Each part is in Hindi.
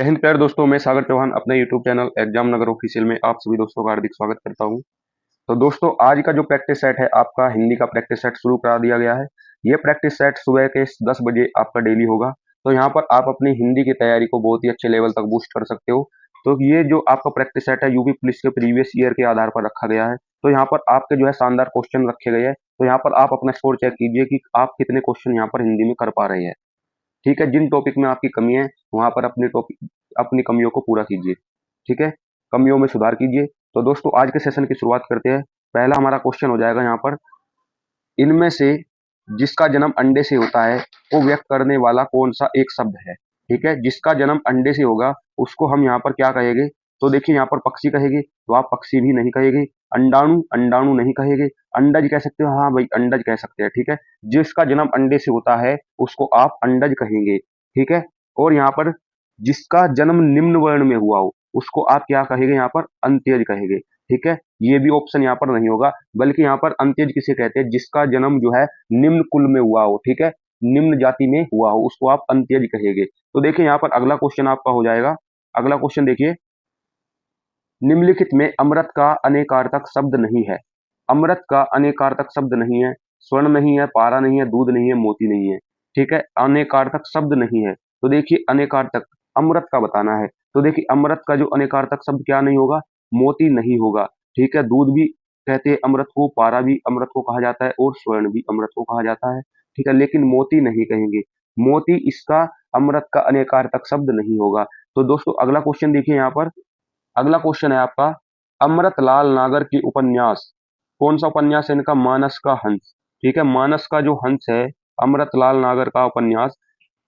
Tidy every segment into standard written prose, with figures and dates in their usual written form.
जय हिंद प्यारे दोस्तों, मैं सागर चौहान अपने यूट्यूब चैनल एग्जाम नगर ऑफिशियल में आप सभी दोस्तों का हार्दिक स्वागत करता हूं। तो दोस्तों, आज का जो प्रैक्टिस सेट है आपका हिंदी का प्रैक्टिस सेट शुरू करा दिया गया है। ये प्रैक्टिस सेट सुबह के 10 बजे आपका डेली होगा। तो यहाँ पर आप अपनी हिंदी की तैयारी को बहुत ही अच्छे लेवल तक बूस्ट कर सकते हो। तो ये जो आपका प्रैक्टिस सेट है यूपी पुलिस के प्रीवियस ईयर के आधार पर रखा गया है। तो यहाँ पर आपके जो है शानदार क्वेश्चन रखे गए हैं। तो यहाँ पर आप अपना स्कोर चेक कीजिए कि आप कितने क्वेश्चन यहाँ पर हिंदी में कर पा रहे हैं। ठीक है, जिन टॉपिक में आपकी कमी है वहां पर अपनी कमियों को पूरा कीजिए। ठीक है, कमियों में सुधार कीजिए। तो दोस्तों, आज के सेशन की शुरुआत करते हैं। पहला हमारा क्वेश्चन हो जाएगा यहाँ पर, इनमें से जिसका जन्म अंडे से होता है वो व्यक्त करने वाला कौन सा एक शब्द है। ठीक है, जिसका जन्म अंडे से होगा उसको हम यहाँ पर क्या कहेंगे। तो देखिए, यहाँ पर पक्षी कहेगी तो आप पक्षी भी नहीं कहेगी। अंडाणु अंडाणु नहीं कहेगे। अंडज कह सकते हो, हाँ भाई अंडज कह सकते हैं। ठीक है, जिसका जन्म अंडे से होता है उसको आप अंडज कहेंगे। ठीक है, और यहाँ पर जिसका जन्म निम्न वर्ण में हुआ हो उसको आप क्या कहेंगे, यहाँ पर अंत्यज कहेंगे। ठीक है, ये भी ऑप्शन यहाँ पर नहीं होगा, बल्कि यहाँ पर अंत्यज किसे कहते हैं, जिसका जन्म जो है निम्न कुल में हुआ हो। ठीक है, निम्न जाति में हुआ हो उसको आप अंत्यज कहेंगे। तो देखिए, यहाँ पर अगला क्वेश्चन आपका हो जाएगा। अगला क्वेश्चन देखिए, निम्नलिखित में अमृत का अनेकार्थक शब्द नहीं है। अमृत का अनेकार्थक शब्द नहीं है। स्वर्ण नहीं है, पारा नहीं है, दूध नहीं है, मोती नहीं है। ठीक है, अनेकार्थक शब्द नहीं है। तो देखिए, अनेकार्थक अमृत का बताना है। तो देखिए, अमृत का जो अनेकार्थक शब्द क्या नहीं होगा, मोती नहीं होगा। ठीक है, दूध भी कहते हैं अमृत को, पारा भी अमृत को कहा जाता है और स्वर्ण भी अमृत को कहा जाता है। ठीक है, लेकिन मोती नहीं कहेंगे। मोती इसका अमृत का अनेकार्थक शब्द नहीं होगा। तो दोस्तों, अगला क्वेश्चन देखिए यहाँ पर। अगला क्वेश्चन है आपका, अमृतलाल नागर की उपन्यास, कौन सा उपन्यास है इनका, मानस का हंस। ठीक है, मानस का जो हंस है, अमृतलाल नागर का उपन्यास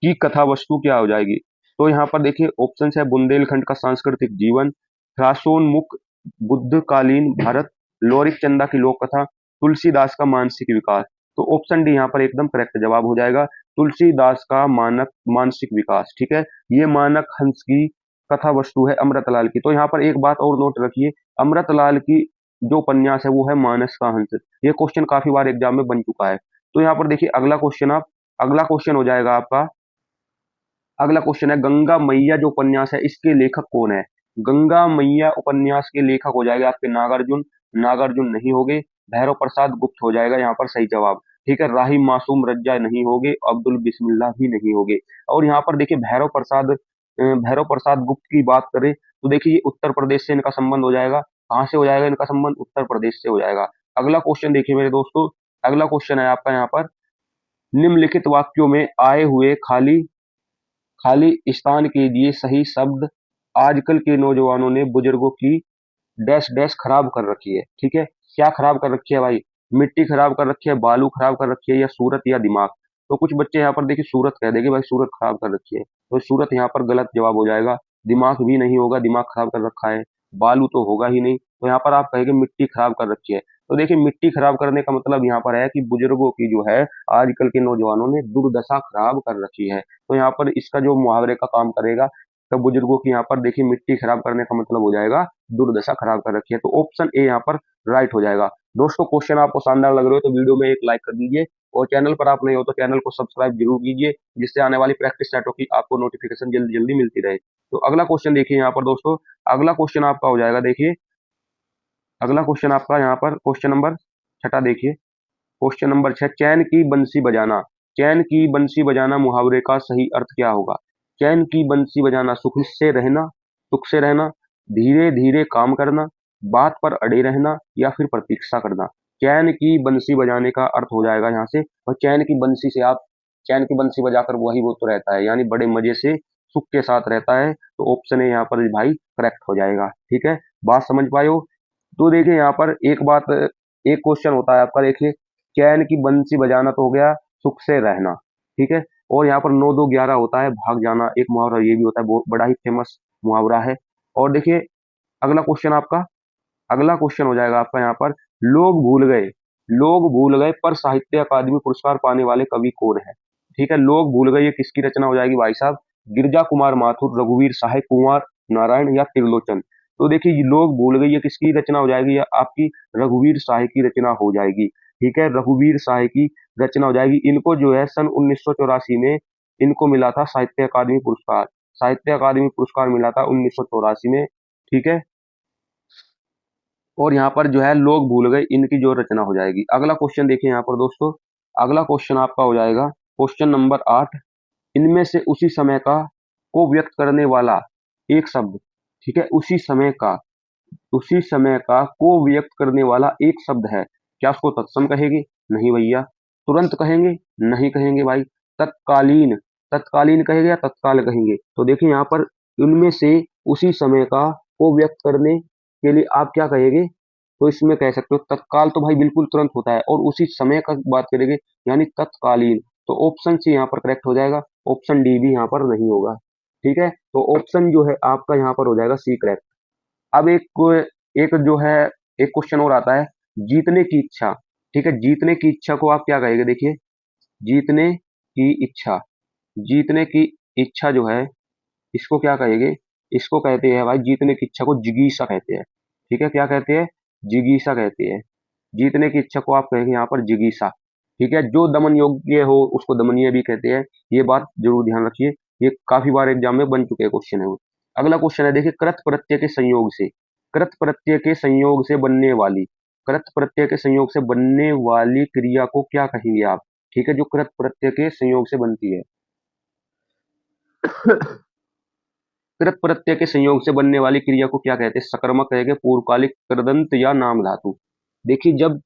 की कथा वस्तु क्या हो जाएगी। तो यहाँ पर देखिए ऑप्शन है, बुंदेलखंड का सांस्कृतिक जीवन, त्रासोन्मुख बुद्धकालीन भारत, लोरिक चंदा की लोक कथा, तुलसीदास का मानसिक विकास। तो ऑप्शन डी यहाँ पर एकदम करेक्ट जवाब हो जाएगा, तुलसीदास का मानक मानसिक विकास। ठीक है, ये मानक हंस की कथा वस्तु है अमृतलाल की। तो यहाँ पर एक बात और नोट रखिए, अमृतलाल की जो उपन्यास है वो है मानस का हंस। ये क्वेश्चन काफी बार एग्जाम में बन चुका है। तो यहाँ पर देखिए अगला क्वेश्चन हो जाएगा आपका। अगला क्वेश्चन है, गंगा मैया जो उपन्यास है इसके लेखक कौन है। गंगा मैया उपन्यास के लेखक हो जाएगा आपके नागार्जुन। नागार्जुन नहीं होगे। भैरव प्रसाद गुप्त हो जाएगा यहाँ पर सही जवाब। ठीक है, राही मासूम रज्जा नहीं होगे, अब्दुल बिस्मिल्लाह भी नहीं होगे। और यहाँ पर देखिए, भैरव प्रसाद गुप्त की बात करें तो देखिए, ये उत्तर प्रदेश से इनका संबंध हो जाएगा। कहाँ से हो जाएगा इनका संबंध, उत्तर प्रदेश से हो जाएगा। अगला क्वेश्चन देखिए मेरे दोस्तों। अगला क्वेश्चन है आपका यहाँ पर, निम्नलिखित वाक्यों में आए हुए खाली खाली स्थान के लिए सही शब्द, आजकल के नौजवानों ने बुजुर्गों की डैश डैश खराब कर रखी है। ठीक है, क्या खराब कर रखी है भाई, मिट्टी खराब कर रखी है, बालू खराब कर रखी है, या सूरत या दिमाग। तो कुछ बच्चे यहाँ पर देखिए सूरत कह देंगे, भाई सूरत खराब कर रखी है। तो सूरत यहाँ पर गलत जवाब हो जाएगा। दिमाग भी नहीं होगा, दिमाग खराब कर रखा है। बालू तो होगा ही नहीं। तो यहाँ पर आप कहेंगे मिट्टी खराब कर रखी है। तो देखिए, मिट्टी खराब करने का मतलब यहाँ पर है कि बुजुर्गों की जो है आजकल के नौजवानों ने दुर्दशा खराब कर रखी है। तो यहाँ पर इसका जो मुहावरे का काम करेगा, तो बुजुर्गों की यहाँ पर देखिए मिट्टी खराब करने का मतलब हो जाएगा दुर्दशा खराब कर रखी है। तो ऑप्शन ए यहाँ पर राइट हो जाएगा। दोस्तों, क्वेश्चन आपको शानदार लग रहे हो तो वीडियो में एक लाइक कर दीजिए, और चैनल पर आप नहीं हो तो चैनल को सब्सक्राइब जरूर कीजिए, जिससे आने वाली प्रैक्टिस सेटों की आपको नोटिफिकेशन जल्दी जल्दी मिलती रहे। तो अगला क्वेश्चन देखिए यहाँ पर दोस्तों। अगला क्वेश्चन आपका हो जाएगा, देखिए अगला क्वेश्चन आपका यहाँ पर क्वेश्चन नंबर छठा देखिए। क्वेश्चन नंबर 6, चैन की बंसी बजाना। चैन की बंसी बजाना मुहावरे का सही अर्थ क्या होगा। चैन की बंसी बजाना, सुख से रहना, धीरे धीरे काम करना, बात पर अड़े रहना, या फिर प्रतीक्षा करना। चैन की बंसी बजाने का अर्थ हो जाएगा यहाँ से, और चैन की बंसी से आप चैन की बंसी बजाकर वही वो तो रहता है, यानी बड़े मजे से सुख के साथ रहता है। तो ऑप्शन है यहाँ पर भाई करेक्ट हो जाएगा। ठीक है, बात समझ पाए हो। तो देखिए यहाँ पर एक क्वेश्चन होता है आपका, देखिए चैन की बंसी बजाना तो हो गया सुख से रहना। ठीक है, और यहाँ पर 9 2 11 होता है भाग जाना, एक मुहावरा ये भी होता है, बहुत बड़ा ही फेमस मुहावरा है। और देखिए अगला क्वेश्चन हो जाएगा आपका यहाँ पर, लोग भूल गए पर साहित्य अकादमी पुरस्कार पाने वाले कवि कौन है। ठीक है, लोग भूल गए ये किसकी रचना हो जाएगी भाई साहब, गिरजा कुमार माथुर, रघुवीर सहाय, कुंवर नारायण, या त्रिलोचन। तो देखिए, ये लोग भूल गए ये किसकी रचना हो जाएगी, या आपकी रघुवीर सहाय की रचना हो जाएगी। ठीक है, रघुवीर सहाय की रचना हो जाएगी। इनको जो है सन 1984 में इनको मिला था साहित्य अकादमी पुरस्कार। साहित्य अकादमी पुरस्कार मिला था 1984 में। ठीक है, और यहाँ पर जो है लोग भूल गए इनकी जो रचना हो जाएगी। अगला क्वेश्चन देखिए यहाँ पर दोस्तों, अगला क्वेश्चन आपका हो जाएगा क्वेश्चन नंबर 8। इनमें से उसी समय का को व्यक्त करने वाला एक शब्द, ठीक है, उसी समय का को व्यक्त करने वाला एक शब्द है, क्या उसको तत्सम कहेंगे? नहीं भैया। तुरंत कहेंगे? नहीं कहेंगे भाई। तत्कालीन, तत्कालीन कहेंगे या तत्काल कहेंगे? तो देखिए यहाँ पर इनमें से उसी समय का को व्यक्त करने के लिए आप क्या कहेंगे? तो इसमें कह सकते हो तत्काल, तो भाई बिल्कुल तुरंत होता है, और उसी समय का बात करेंगे यानी तत्कालीन। तो ऑप्शन सी यहाँ पर करेक्ट हो जाएगा, ऑप्शन डी भी यहाँ पर नहीं होगा। ठीक है, तो ऑप्शन जो है आपका यहाँ पर हो जाएगा सी करेक्ट। अब एक जो है एक क्वेश्चन और आता है, जीतने की इच्छा। ठीक है, जीतने की इच्छा को आप क्या कहेंगे? देखिए, जीतने की इच्छा, जीतने की इच्छा जो है इसको क्या कहेंगे? इसको कहते हैं भाई, जीतने की इच्छा को जिगीसा कहते हैं। ठीक है, क्या कहते हैं? जिगीसा कहते हैं। जीतने की इच्छा को आप कहेंगे यहाँ पर जिगीसा। ठीक है, जो दमन योग्य हो उसको दमनीय भी कहते हैं, ये बात जरूर ध्यान रखिए। ये काफी बार एग्जाम में बन चुके क्वेश्चन है वो। अगला क्वेश्चन है, देखिए, कृत प्रत्यय के संयोग से, कृत प्रत्यय के संयोग से बनने वाली, कृत प्रत्यय के संयोग से बनने वाली क्रिया को क्या कहेंगे आप? ठीक है, जो कृत प्रत्यय के संयोग से बनती है कृत प्रत्यय के संयोग से बनने वाली क्रिया को क्या कहते हैं? सकर्मक कहेंगे, पूर्वकालिक, कृदंत या नाम धातु। देखिए, जब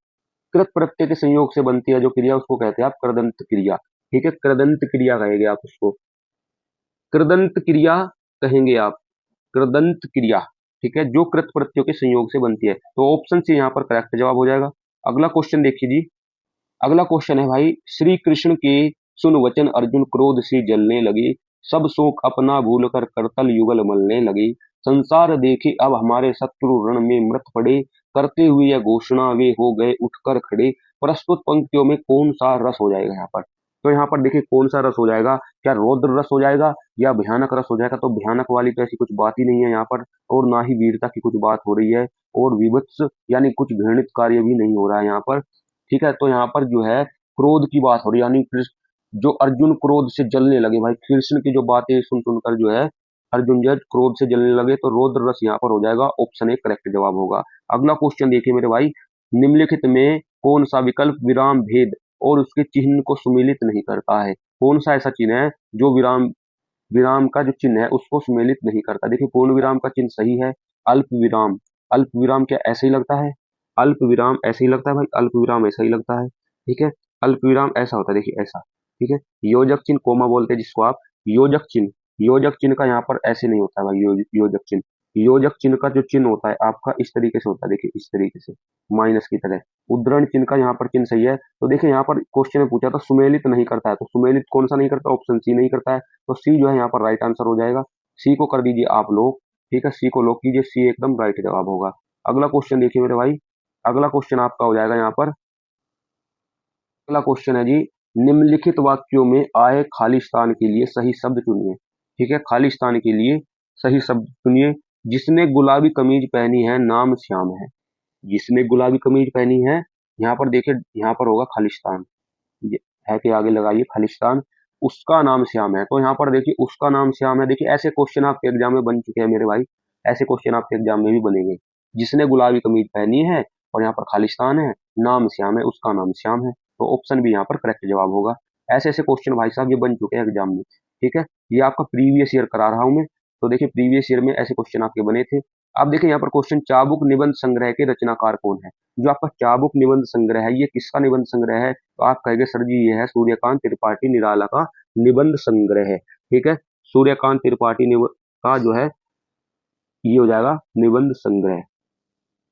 कृत प्रत्यय के संयोग से बनती है जो क्रिया उसको कहते हैं आप कृदंत क्रिया। ठीक है, कृदंत क्रिया कहेंगे आप उसको, कृदंत क्रिया कहेंगे आप, कृदंत क्रिया। ठीक है, जो कृत प्रत्ययों के संयोग से बनती है। तो ऑप्शन सी यहाँ पर करेक्ट जवाब हो जाएगा। अगला क्वेश्चन देखिए जी, अगला क्वेश्चन है भाई, श्री कृष्ण के सुन वचन अर्जुन क्रोध से जलने लगे, सब शोक अपना भूल कर करतल युगल मलने लगे, संसार देखे अब हमारे शत्रु रण में मृत पड़े, करते हुए यह घोषणा वे हो गए उठकर खड़े। प्रस्तुत पंक्तियों में कौन सा रस हो जाएगा यहाँ पर? तो यहाँ पर देखिए कौन सा रस हो जाएगा, क्या रौद्र रस हो जाएगा या भयानक रस हो जाएगा? तो भयानक वाली तो ऐसी कुछ बात ही नहीं है यहाँ पर, और ना ही वीरता की कुछ बात हो रही है, और विभत्स यानी कुछ घृणित कार्य भी नहीं हो रहा है यहाँ पर। ठीक है, तो यहाँ पर जो है क्रोध की बात हो रही है, यानी जो अर्जुन क्रोध से जलने लगे, भाई कृष्ण की जो बातें सुन सुनकर जो है अर्जुन जज क्रोध से जलने लगे, तो रौद्र रस यहाँ पर हो जाएगा, ऑप्शन ए करेक्ट जवाब होगा। अगला क्वेश्चन देखिए मेरे भाई, निम्नलिखित में कौन सा विकल्प विराम भेद और उसके चिन्ह को सुमेलित नहीं करता है? कौन सा ऐसा चिन्ह है जो विराम विराम का जो चिन्ह है उसको सुमेलित नहीं करता? देखिए, पूर्ण विराम का चिन्ह सही है, अल्प विराम, अल्प विराम क्या ऐसे ही लगता है? अल्प विराम ऐसे ही लगता है भाई, अल्प विराम ऐसा ही लगता है। ठीक है, अल्प विराम ऐसा होता है, देखिए ऐसा। ठीक है, योजक चिन्ह कोमा बोलते हैं जिसको आप, योजक चिन्ह, योजक चिन्ह का यहाँ पर ऐसे नहीं होता है भाई, योजक चिन्ह, योजक चिन्ह का जो चिन्ह होता है आपका इस तरीके से होता है, देखिए इस तरीके से, माइनस की तरह। उद्धरण चिन्ह का यहाँ पर चिन्ह सही है। तो देखिए यहाँ पर क्वेश्चन में पूछा था सुमेलित नहीं करता है, तो सुमेलित कौन सा नहीं करता? ऑप्शन सी नहीं करता है। तो सी जो है यहाँ पर राइट आंसर हो जाएगा। सी को कर दीजिए आप लोग। ठीक है, सी को लॉक कीजिए, सी एकदम राइट जवाब होगा। अगला क्वेश्चन देखिए मेरे भाई, अगला क्वेश्चन आपका हो जाएगा यहाँ पर, अगला क्वेश्चन है जी, निम्नलिखित वाक्यों में आए खाली स्थान के लिए सही शब्द चुनिए। ठीक है, खाली स्थान के लिए सही शब्द चुनिए। जिसने गुलाबी कमीज पहनी है नाम श्याम है, जिसने गुलाबी कमीज पहनी है, यहाँ पर देखिए यहाँ पर होगा खालिस्तान, ये है के आगे लगाइए खालिस्तान, उसका नाम श्याम है। तो यहाँ पर देखिए उसका नाम श्याम है। देखिए ऐसे क्वेश्चन आपके एग्जाम में बन चुके हैं मेरे भाई, ऐसे क्वेश्चन आपके एग्जाम में भी बनेंगे। जिसने गुलाबी कमीज पहनी है और यहाँ पर खालिस्तान है, नाम श्याम है, उसका नाम श्याम है, तो ऑप्शन भी यहाँ पर करेक्ट जवाब होगा। ऐसे ऐसे क्वेश्चन भाई साहब ये बन चुके हैं एग्जाम में। ठीक है, ये आपका प्रीवियस ईयर करा रहा हूँ मैं। तो देखिए प्रीवियस ईयर में ऐसे क्वेश्चन आपके बने थे। अब देखिए यहाँ पर क्वेश्चन, चाबुक निबंध संग्रह के रचनाकार कौन है? जो आपका चाबुक निबंध संग्रह है ये किसका निबंध संग्रह है? तो आप कहेंगे सर जी ये है सूर्यकांत त्रिपाठी निराला का निबंध संग्रह है। ठीक है, सूर्यकांत त्रिपाठी का जो है ये हो जाएगा निबंध संग्रह।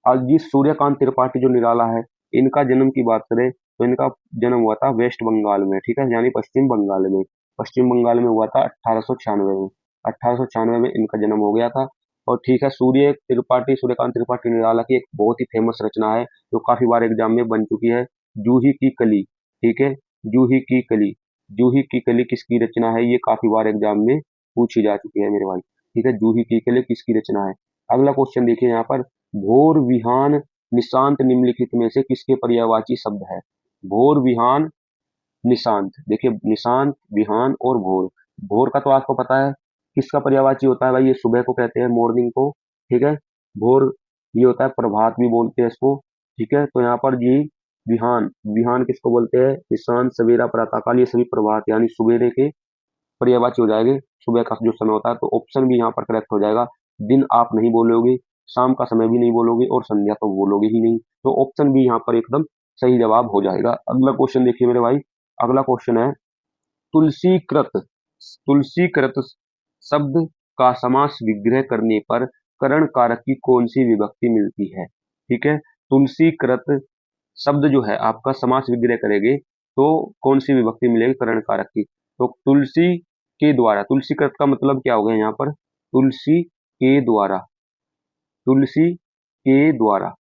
और ये सूर्यकांत त्रिपाठी जो निराला है, इनका जन्म की बात करें तो इनका जन्म हुआ था वेस्ट बंगाल में। ठीक है, यानी पश्चिम बंगाल में, पश्चिम बंगाल में हुआ था 1896 में, 1896 में इनका जन्म हो गया था। और ठीक है, सूर्यकांत त्रिपाठी निराला की एक बहुत ही फेमस रचना है जो काफी बार एग्जाम में बन चुकी है, जूही की कली। ठीक है, जूही की कली, जूही की कली किसकी रचना है? ये काफी बार एग्जाम में पूछी जा चुकी है मेरे भाई। ठीक है, जूही की कली किसकी रचना है? अगला क्वेश्चन देखिए यहाँ पर, भोर विहान निशांत निम्नलिखित में से किसके पर्यायवाची शब्द है? भोर विहान निशांत, देखिए निशांत, विहान और भोर। भोर का तो आपको पता है किसका पर्यायवाची होता है भाई? ये सुबह को कहते हैं, मॉर्निंग को, ठीक है। भोर ये होता है, प्रभात भी बोलते हैं इसको, ठीक है। तो यहाँ पर ये विहान, विहान किसको बोलते हैं? विशान, सवेरा, प्रातःकाल, ये सभी प्रभात यानी सवेरे के पर्यायवाची हो जाएंगे, सुबह का जो समय होता है। तो ऑप्शन भी यहाँ पर करेक्ट हो जाएगा। दिन आप नहीं बोलोगे, शाम का समय भी नहीं बोलोगे और संध्या तो बोलोगे ही नहीं, तो ऑप्शन भी यहाँ पर एकदम सही जवाब हो जाएगा। अगला क्वेश्चन देखिए मेरे भाई, अगला क्वेश्चन है तुलसीकृत। तुलसीकृत शब्द का समास विग्रह करने पर करण कारक की कौन सी विभक्ति मिलती है? ठीक है, तुलसीकृत शब्द जो है आपका समास विग्रह करेंगे तो कौन सी विभक्ति मिलेगी करण कारक की? तो तुलसी के द्वारा, तुलसीकृत का मतलब क्या हो गया यहाँ पर? तुलसी के द्वारा, तुलसी के द्वारा,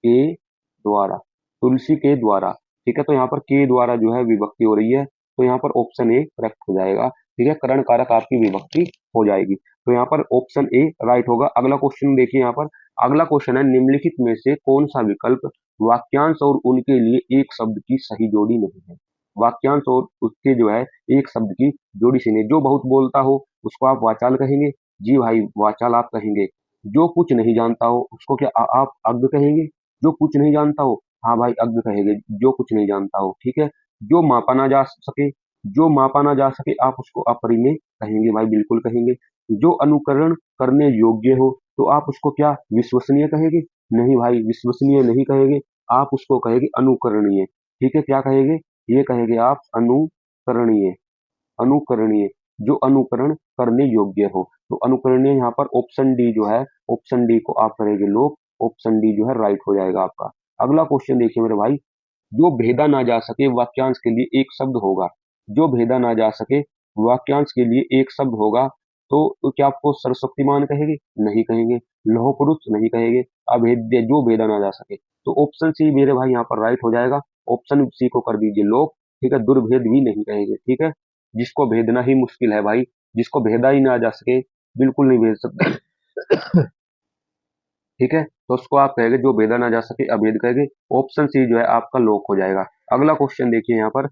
के द्वारा, तुलसी के द्वारा, ठीक है। तो यहाँ पर के द्वारा जो है विभक्ति हो रही है, तो यहाँ पर ऑप्शन ए करेक्ट हो जाएगा, ठीक है। करण कारक आपकी विभक्ति हो जाएगी, तो यहाँ पर ऑप्शन ए राइट होगा। अगला क्वेश्चन देखिए यहाँ पर, अगला क्वेश्चन है निम्नलिखित में से कौन सा विकल्प वाक्यांश और उनके लिए एक शब्द की सही जोड़ी नहीं है? वाक्यांश और उसके जो है एक शब्द की जोड़ी सही नहीं। जो बहुत बोलता हो उसको आप वाचाल कहेंगे? जी भाई, वाचाल आप कहेंगे। जो कुछ नहीं जानता हो उसको क्या आप अज्ञ कहेंगे? जो कुछ नहीं जानता हो, हाँ भाई अज्ञ कहेंगे, जो कुछ नहीं जानता हो, ठीक है। जो मापा ना जा सके, जो मापा ना जा सके आप उसको अपरिमेय कहेंगे भाई, बिल्कुल कहेंगे। जो अनुकरण करने योग्य हो तो आप उसको क्या विश्वसनीय कहेंगे? नहीं भाई, विश्वसनीय नहीं कहेंगे, आप उसको कहेंगे अनुकरणीय, ठीक है। क्या कहेंगे? ये कहेंगे आप अनुकरणीय, अनुकरणीय, जो अनुकरण करने योग्य हो। तो अनुकरणीय यहाँ पर ऑप्शन डी जो है, ऑप्शन डी को आप करेंगे लोग, ऑप्शन डी जो है राइट हो जाएगा आपका। अगला क्वेश्चन देखिए मेरे भाई, जो भेदा ना जा सके वाक्यांश के लिए एक शब्द होगा, जो भेदा ना जा सके वाक्यांश के लिए एक शब्द होगा, तो क्या आपको सरस्वतीमान कहेंगे? नहीं कहेंगे। लौह पुरुष नहीं कहेंगे। अभेद्य, जो भेदा ना जा सके, तो ऑप्शन सी मेरे भाई यहाँ पर राइट हो जाएगा। ऑप्शन सी को कर दीजिए लोग, ठीक है। दुर्भेद भी नहीं कहेंगे, ठीक है। जिसको भेदना ही मुश्किल है भाई, जिसको भेदा ही ना जा सके, बिल्कुल नहीं भेद सकते, ठीक है। तो उसको आप कहेंगे जो भेदा ना जा सके अभेद कहेंगे। ऑप्शन सी जो है आपका लॉक हो जाएगा। अगला क्वेश्चन देखिए यहाँ पर,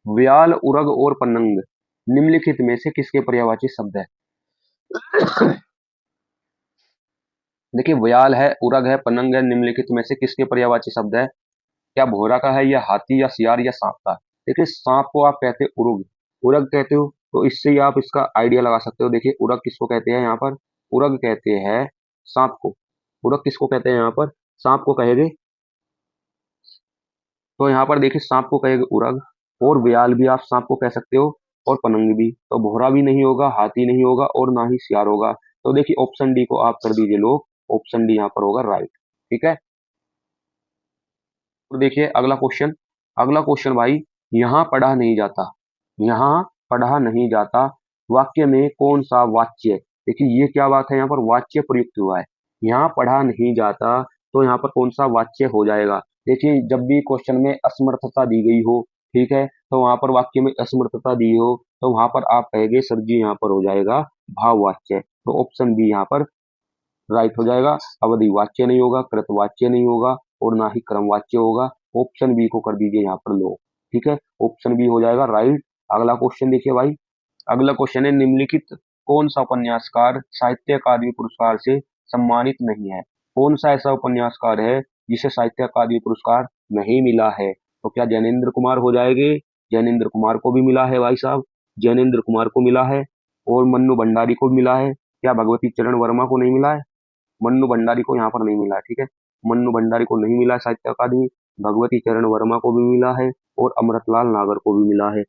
व्याल, उरग और पन्नग निम्नलिखित में से किसके पर्यायवाची शब्द है? देखिए, व्याल है, उरग है, पन्नग है, निम्नलिखित में से किसके पर्यायवाची शब्द है? क्या भोरा का है, या हाथी, या सियार, या सांप का? देखिए, सांप को आप कहते हो उरुग, उरग कहते हो, तो इससे ही आप इसका आइडिया लगा सकते हो। देखिए, उरग किसको कहते हैं यहाँ पर? उरग कहते हैं सांप को। उरग किसको कहते हैं यहाँ पर? सांप को कहेंगे। तो यहाँ पर देखिए, सांप को कहेंगे उरग, और व्याल भी आप सांप को कह सकते हो, और पतंग भी। तो भोरा भी नहीं होगा, हाथी नहीं होगा, और ना ही सियार होगा। तो देखिए, ऑप्शन डी को आप कर दीजिए लोग, ऑप्शन डी यहाँ पर होगा राइट, ठीक है। तो देखिए अगला क्वेश्चन, अगला क्वेश्चन भाई, यहाँ पढ़ा नहीं जाता, यहाँ पढ़ा नहीं जाता वाक्य में कौन सा वाच्य? देखिए, ये क्या बात है, यहाँ पर वाच्य प्रयुक्त हुआ है। यहाँ पढ़ा नहीं जाता, तो यहाँ पर कौन सा वाच्य हो जाएगा? देखिए, जब भी क्वेश्चन में असमर्थता दी गई हो, ठीक है, तो वहां पर वाक्य में असमर्थता दी हो, तो वहां पर आप कहेंगे सर जी यहाँ पर हो जाएगा भाववाच्य। तो ऑप्शन बी यहाँ पर राइट हो जाएगा। अवधि वाच्य नहीं होगा, कृतवाच्य नहीं होगा, और ना ही क्रमवाच्य होगा। ऑप्शन बी को कर दीजिए यहाँ पर लो, ठीक है। ऑप्शन बी हो जाएगा राइट। अगला क्वेश्चन देखिए भाई, अगला क्वेश्चन है निम्नलिखित कौन सा उपन्यासकार साहित्य अकादमी पुरस्कार से सम्मानित नहीं है? कौन सा ऐसा उपन्यासकार है जिसे साहित्य अकादमी पुरस्कार नहीं मिला है? तो क्या जैनेन्द्र कुमार हो जाएंगे? जैनेन्द्र कुमार को भी मिला है भाई साहब, जैनेन्द्र कुमार को मिला है, और मन्नू भंडारी को मिला है। क्या भगवती चरण वर्मा को नहीं मिला है? मन्नू भंडारी को यहाँ पर नहीं मिला है, ठीक है। मन्नू भंडारी को नहीं मिला है साहित्य अकादमी, भगवती चरण वर्मा को भी मिला है, और अमृतलाल नागर को भी मिला है।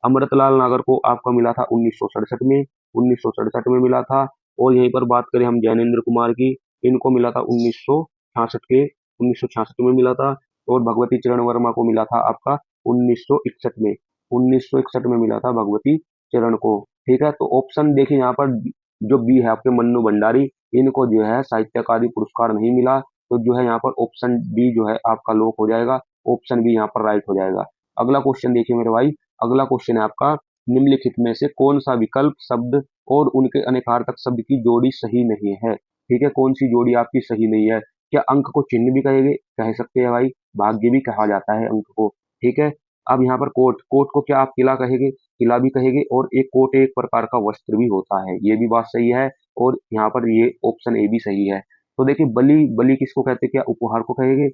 अमृतलाल नागर को आपका मिला था 1967 में, 1967 में मिला था। और यहीं पर बात करें हम ज्ञानेंद्र कुमार की, इनको मिला था 1966 में मिला था। और भगवती चरण वर्मा को मिला था आपका 1961 में, 1961 में मिला था भगवती चरण को, ठीक है। तो ऑप्शन देखिए यहाँ पर, जो बी है आपके मन्नू भंडारी, इनको जो है साहित्य अकादमी पुरस्कार नहीं मिला, तो जो है यहाँ पर ऑप्शन बी जो है आपका लॉक हो जाएगा, ऑप्शन बी यहाँ पर राइट हो जाएगा। अगला क्वेश्चन देखिए मेरे भाई, अगला क्वेश्चन है आपका, निम्नलिखित में से कौन सा विकल्प शब्द और उनके अनेकार्थक शब्द की जोड़ी सही नहीं है? ठीक है, कौन सी जोड़ी आपकी सही नहीं है? क्या अंक को चिन्ह भी कहेंगे, कह सकते हैं भाई, भाग्य भी कहा जाता है अंक को, ठीक है। अब यहाँ पर कोट, कोट को क्या आप किला कहेंगे? किला भी कहेंगे, और एक कोट एक प्रकार का वस्त्र भी होता है, ये भी बात सही है। और यहाँ पर ये ऑप्शन ए भी सही है। तो देखिए बलि, बलि किसको कहते हैं, क्या उपहार को कहेंगे,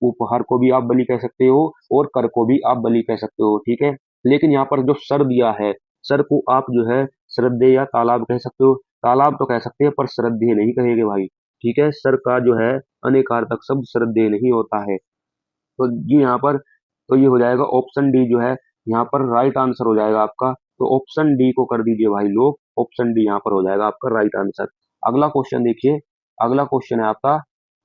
उपहार को भी आप बलि कह सकते हो, और कर को भी आप बलि कह सकते हो, ठीक है। लेकिन यहाँ पर जो सर दिया है, सर को आप जो है श्रद्धेय या तालाब कह सकते हो, तालाब तो कह सकते हैं पर श्रद्धेय नहीं कहेंगे भाई, ठीक है। सर का जो है अनेकार्थक शब्द श्रद्धेय नहीं होता है। तो जी यहाँ पर, तो ये हो जाएगा ऑप्शन डी जो है यहाँ पर राइट आंसर हो जाएगा आपका। तो ऑप्शन डी को कर दीजिए भाई लोग, ऑप्शन डी यहाँ पर हो जाएगा आपका राइट आंसर। अगला क्वेश्चन देखिए, अगला क्वेश्चन है आपका,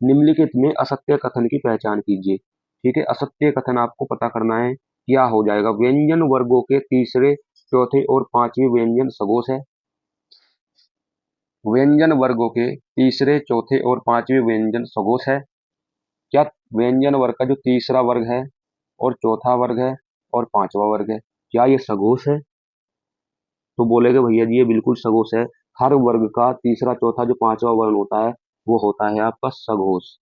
निम्नलिखित में असत्य कथन की पहचान कीजिए, ठीक है। असत्य कथन आपको पता करना है, क्या हो जाएगा, व्यंजन वर्गों के तीसरे, चौथे और पांचवें व्यंजन सगोश है। व्यंजन वर्गों के तीसरे, चौथे और पांचवें व्यंजन सगोश है। क्या व्यंजन वर्ग का जो तीसरा वर्ग है और चौथा वर्ग है और पांचवा वर्ग है, क्या ये सगोश है? तो बोलेगे भैया जी ये बिल्कुल सगोश है। हर वर्ग का तीसरा, चौथा, जो पांचवा वर्ग होता है वो होता है आपका सगोश,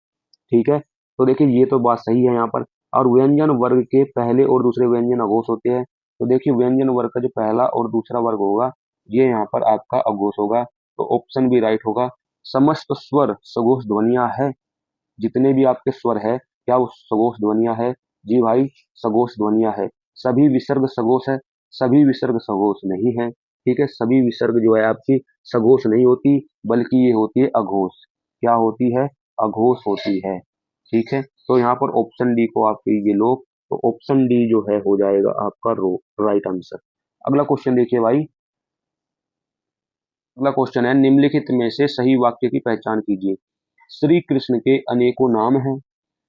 ठीक है। तो देखिए ये तो बात सही है यहाँ पर। और व्यंजन वर्ग के पहले और दूसरे व्यंजन अघोष होते हैं। तो देखिए व्यंजन वर्ग का जो पहला और दूसरा वर्ग होगा ये यहाँ पर आपका अघोष होगा। तो ऑप्शन भी राइट होगा। समस्त स्वर सघोष ध्वनिया है, जितने भी आपके स्वर है क्या वो सघोष ध्वनिया है? जी भाई, सघोष ध्वनिया है। सभी विसर्ग सघोष है? सभी विसर्ग सघोष नहीं है, ठीक है। सभी विसर्ग जो है आपकी सघोष नहीं होती, बल्कि ये होती है अघोष। क्या होती है? अघोष होती है, ठीक है। तो यहाँ पर ऑप्शन डी को आप कीजिए लोग। तो ऑप्शन डी जो है हो जाएगा आपका राइट आंसर। अगला क्वेश्चन देखिए भाई, अगला क्वेश्चन है, निम्नलिखित में से सही वाक्य की पहचान कीजिए। श्री कृष्ण के अनेकों नाम हैं।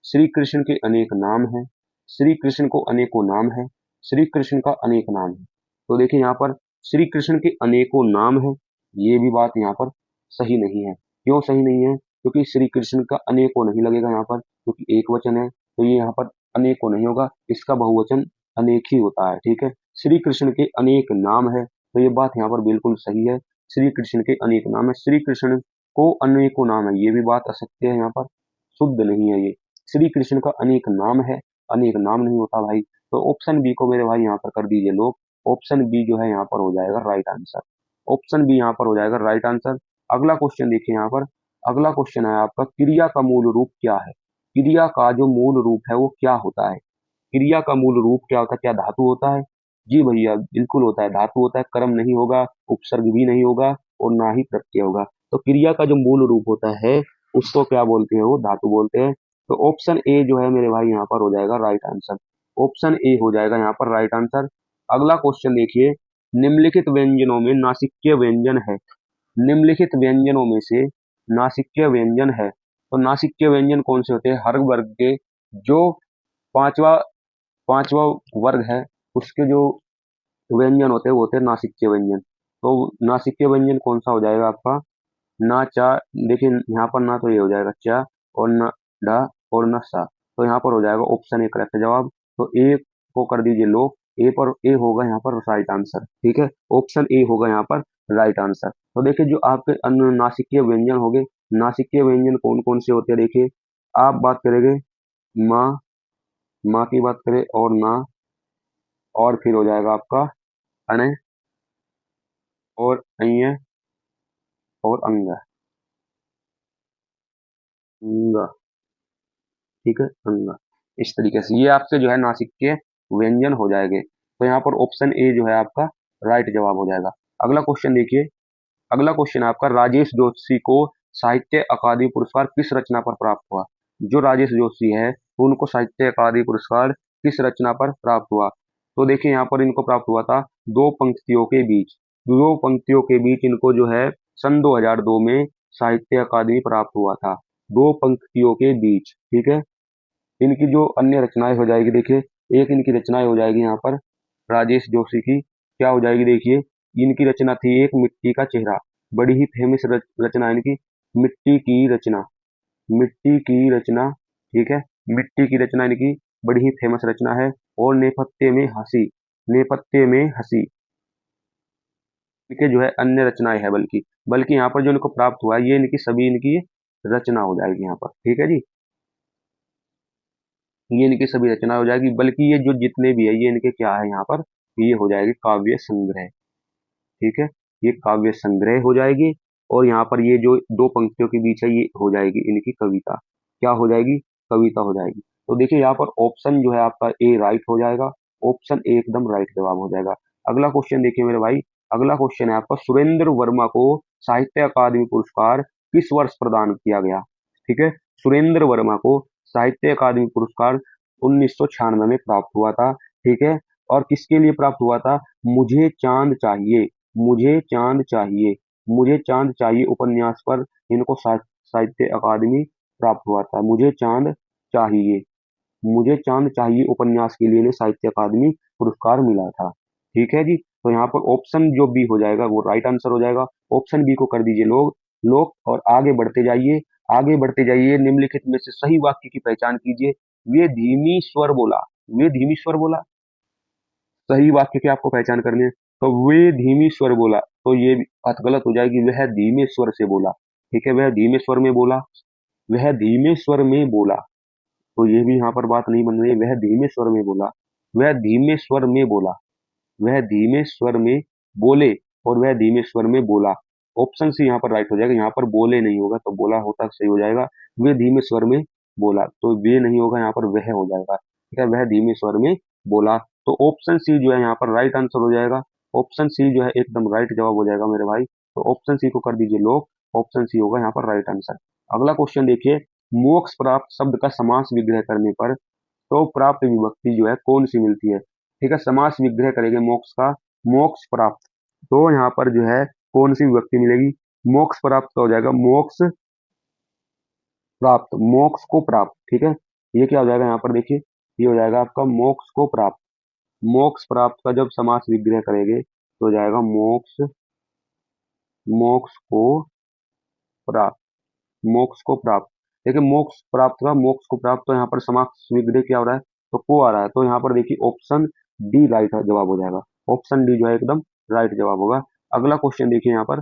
श्री कृष्ण के अनेक नाम हैं। श्री कृष्ण को अनेकों नाम है। श्री कृष्ण का अनेक नाम है। तो देखिए यहाँ पर श्री कृष्ण के अनेकों नाम है, ये भी बात यहाँ पर सही नहीं है। क्यों सही नहीं है? क्योंकि श्री कृष्ण का अनेकों नहीं लगेगा यहाँ पर, क्योंकि एक वचन है, तो ये यहाँ पर अनेकों नहीं होगा, इसका बहुवचन अनेक ही होता है, ठीक है। श्री कृष्ण के अनेक नाम है, तो ये बात यहाँ पर बिल्कुल सही है। श्री कृष्ण के अनेक नाम है, श्री कृष्ण को अनेकों नाम है, ये भी बात असत्य है यहाँ पर, शुद्ध नहीं है ये। श्री कृष्ण का अनेक नाम है, अनेक नाम नहीं होता भाई। तो ऑप्शन बी को मेरे भाई यहाँ पर कर दीजिए लोग। ऑप्शन बी जो है यहाँ पर हो जाएगा राइट आंसर। ऑप्शन बी यहाँ पर हो जाएगा राइट आंसर। अगला क्वेश्चन देखिए यहाँ पर, अगला क्वेश्चन है आपका, क्रिया का मूल रूप क्या है? क्रिया का जो मूल रूप है वो क्या होता है? क्रिया का मूल रूप क्या होता है? क्या धातु होता है? जी भैया बिल्कुल होता है, धातु होता है। कर्म नहीं होगा, उपसर्ग भी नहीं होगा, और ना ही प्रत्यय होगा। तो क्रिया का जो मूल रूप होता है उसको क्या बोलते हैं? वो धातु बोलते हैं। तो ऑप्शन ए जो है मेरे भाई यहाँ पर हो जाएगा राइट आंसर। ऑप्शन ए हो जाएगा यहाँ पर राइट आंसर। अगला क्वेश्चन देखिए, निम्नलिखित व्यंजनों में नासिक्य व्यंजन है। निम्नलिखित व्यंजनों में से नासिक्य व्यंजन है, तो नासिक्य व्यंजन कौन से होते हैं? हर वर्ग के जो पांचवा पांचवा वर्ग है उसके जो व्यंजन होते हैं वो होते हैं नासिक्य व्यंजन। तो नासिक्य व्यंजन कौन सा हो जाएगा आपका? ना, चा, देखिए यहाँ पर ना तो ये हो जाएगा चा, और ना डा, और ना सा। तो यहाँ पर हो जाएगा ऑप्शन ए करेक्ट जवाब। तो ए को कर दीजिए लोग, ए पर, ए होगा यहाँ पर राइट आंसर, ठीक है। ऑप्शन ए होगा यहाँ पर राइट आंसर। तो देखिए जो आपके अन्य नासिक्य व्यंजन हो गए, नासिक्य व्यंजन कौन कौन से होते हैं देखिए। आप बात करेंगे माँ, माँ की बात करें, और ना, और फिर हो जाएगा आपका अणे, और अय, और अंग, अंग, ठीक है, अंग। इस तरीके से ये आपके जो है नासिक के व्यंजन हो जाएंगे। तो यहाँ पर ऑप्शन ए जो है आपका राइट जवाब हो जाएगा। अगला क्वेश्चन देखिए, अगला क्वेश्चन है आपका, राजेश जोशी को साहित्य अकादमी पुरस्कार किस रचना पर प्राप्त हुआ? जो राजेश जोशी है उनको साहित्य अकादमी पुरस्कार किस रचना पर प्राप्त हुआ? तो देखिए यहाँ पर इनको प्राप्त हुआ था दो पंक्तियों के बीच। दो पंक्तियों के बीच इनको जो है सन 2002 में साहित्य अकादमी प्राप्त हुआ था। दो पंक्तियों के बीच, ठीक है। इनकी जो अन्य रचनाएं हो जाएगी देखिए, एक इनकी रचनाएं हो जाएगी यहाँ पर राजेश जोशी की, क्या हो जाएगी देखिए। इनकी रचना थी एक मिट्टी का चेहरा, बड़ी ही फेमस रचना इनकी, मिट्टी की रचना, मिट्टी की रचना, ठीक है। मिट्टी की रचना इनकी बड़ी ही फेमस रचना है। और नेपथ्य में हंसी, नेपथ्य में हंसी, इनके जो है अन्य रचनाएं है, बल्कि बल्कि यहाँ पर जो इनको प्राप्त हुआ है ये इनकी सभी इनकी रचना हो जाएगी यहाँ पर, ठीक है जी। ये इनकी सभी रचना हो जाएगी, बल्कि ये जो जितने भी है ये इनके क्या है यहाँ पर ये हो जाएगी काव्य संग्रह। ठीक है, ये काव्य संग्रह हो जाएगी। और यहाँ पर ये जो दो पंक्तियों के बीच है ये हो जाएगी इनकी कविता। क्या हो जाएगी? कविता हो जाएगी। तो देखिए यहाँ पर ऑप्शन जो है आपका ए राइट हो जाएगा। ऑप्शन ए एकदम राइट जवाब हो जाएगा। अगला क्वेश्चन देखिए मेरे भाई। अगला क्वेश्चन है आपका, सुरेंद्र वर्मा को साहित्य अकादमी पुरस्कार किस वर्ष प्रदान किया गया? ठीक है, सुरेंद्र वर्मा को साहित्य अकादमी पुरस्कार 1996 में प्राप्त हुआ था। ठीक है, और किसके लिए प्राप्त हुआ था? मुझे चांद चाहिए, मुझे चांद चाहिए, मुझे चांद चाहिए उपन्यास पर इनको साहित्य अकादमी प्राप्त हुआ था। मुझे चांद चाहिए, मुझे चांद चाहिए उपन्यास के लिए इन्हें साहित्य अकादमी पुरस्कार मिला था। ठीक है जी, तो यहाँ पर ऑप्शन जो बी हो जाएगा वो राइट आंसर हो जाएगा। ऑप्शन बी को कर दीजिए लोग लोग और आगे बढ़ते जाइए, आगे बढ़ते जाइए। निम्नलिखित में से सही वाक्य की पहचान कीजिए। वे धीमी स्वर बोला, वे धीमी स्वर बोला। सही वाक्य की आपको पहचान करनी है। तो वे धीमी स्वर बोला, तो ये बात गलत हो जाएगी। वह धीमे स्वर से बोला। ठीक है, वह धीमे स्वर में बोला, वह धीमे स्वर में बोला। तो ये भी यहाँ पर बात नहीं बन रही है। वह धीमे स्वर में बोला, वह धीमे स्वर में बोला, वह धीमे स्वर में बोले और वह धीमे स्वर में बोला। ऑप्शन सी यहाँ पर राइट हो जाएगा। यहाँ पर बोले नहीं होगा तो बोला होता सही हो जाएगा। वे धीमे स्वर में बोला, तो वे नहीं होगा, यहाँ पर वह हो जाएगा। ठीक है, वह धीमे स्वर में बोला। तो ऑप्शन सी जो है यहाँ पर राइट आंसर हो जाएगा। ऑप्शन सी जो है एकदम राइट जवाब हो जाएगा मेरे भाई। तो ऑप्शन सी को कर दीजिए लोग। ऑप्शन सी होगा यहाँ पर राइट आंसर। अगला क्वेश्चन देखिए, मोक्ष प्राप्त शब्द का समास विग्रह करने पर तो प्राप्त विभक्ति जो है कौन सी मिलती है? ठीक है, समास विग्रह करेंगे मोक्ष का, मोक्ष प्राप्त। तो यहाँ पर जो है कौन सी विभक्ति मिलेगी? मोक्ष प्राप्त का हो जाएगा मोक्ष प्राप्त, मोक्ष को प्राप्त। ठीक है, ये क्या हो जाएगा यहाँ पर देखिए, ये हो जाएगा आपका मोक्ष को प्राप्त। मोक्ष प्राप्त का जब समास विग्रह करेंगे तो हो जाएगा मोक्ष, मोक्ष को प्राप्त, मोक्ष को प्राप्त। देखिए मोक्ष प्राप्त का मोक्ष को प्राप्त, तो यहाँ पर समास विग्रह क्या हो रहा है? तो को आ रहा है। तो यहाँ पर देखिए ऑप्शन डी राइट जवाब हो जाएगा। ऑप्शन डी जो है एकदम राइट जवाब होगा। अगला क्वेश्चन देखिए यहाँ पर।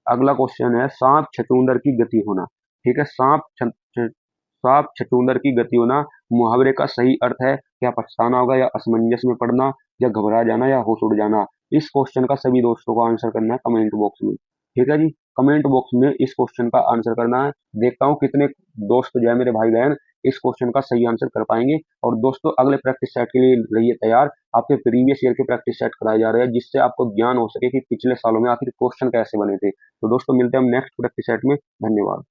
अगला क्वेश्चन है, सांप छछूंदर की गति होना। ठीक है, सांप छछूंदर की गति होना मुहावरे का सही अर्थ है। क्या पछताना होगा, या असमंजस में पड़ना, या घबरा जाना, या होश उड़ जाना? इस क्वेश्चन का सभी दोस्तों को आंसर करना है कमेंट बॉक्स में। ठीक है जी, कमेंट बॉक्स में इस क्वेश्चन का आंसर करना है। देखता हूँ कितने दोस्त जो है मेरे भाई बहन इस क्वेश्चन का सही आंसर कर पाएंगे। और दोस्तों अगले प्रैक्टिस सेट के लिए रहिए तैयार। आपके प्रीवियस ईयर के प्रैक्टिस सेट कराए जा रहे हैं, जिससे आपको ज्ञान हो सके कि पिछले सालों में आखिर क्वेश्चन कैसे बने थे। तो दोस्तों मिलते हैं हम नेक्स्ट प्रैक्टिस सेट में। धन्यवाद।